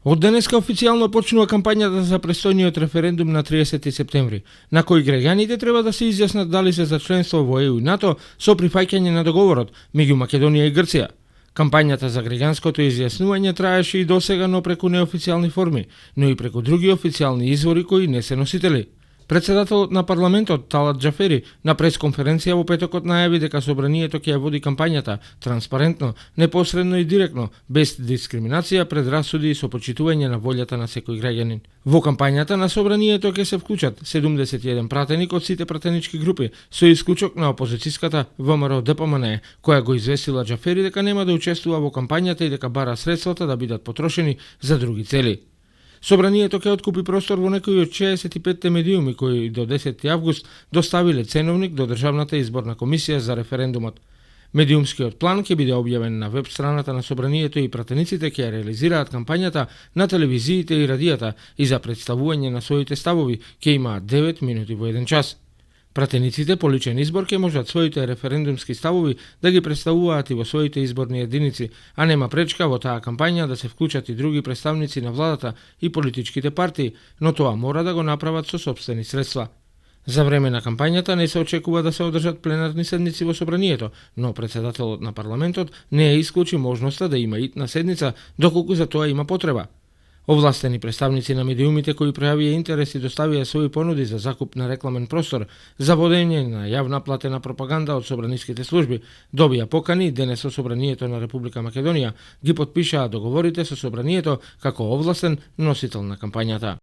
Од денеска официјално почнува кампањата за престојниот референдум на 30 септември, на кој граѓаните треба да се изјаснат дали се за членство во ЕУ и НАТО со прифаќање на договорот меѓу Македонија и Грција. Кампањата за граѓанското изјаснување траеше и досега, но преку неофицијални форми, но и преку други официјални извори кои не се носители. Председателот на парламентот Талат Џафери на пресконференција во петокот најави дека собранието ќе ја води кампањата транспарентно, непосредно и директно, без дискриминација, предрасуди и со почитување на волјата на секој граѓанин. Во кампањата на собранието ќе се вклучат 71 пратеник од сите пратенички групи, со исклучок на опозицијската ВМРО ДПМН, која го известила Џафери дека нема да учествува во кампањата и дека бара средствата да бидат потрошени за други цели. Собранието ќе откупи простор во некои од 65 медиуми кои до 10 август доставиле ценовник до Државната изборна комисија за референдумот. Медиумскиот план ќе биде објавен на веб страната на собранието и пратениците ќе ја реализираат кампањата на телевизиите и радијата и за представување на своите ставови ќе имаат 9 минути во 1 час. Пратениците по личен избор ќе можат своите референдумски ставови да ги представуваат и во своите изборни единици, а нема пречка во таа кампања да се вклучат и други представници на владата и политичките партии, но тоа мора да го направат со сопствени средства. За време на кампањата не се очекува да се одржат пленарни седници во собранието, но председателот на парламентот не ја исклучи можноста да има итна седница доколку за тоа има потреба. Овластени представници на медиумите кои пројавија интерес и доставија своји понуди за закуп на рекламен простор за водење на јавна платена пропаганда од собраниските служби, добија покани денес со собранието на Република Македонија, ги потпишаа договорите со собранието како овластен носител на кампањата.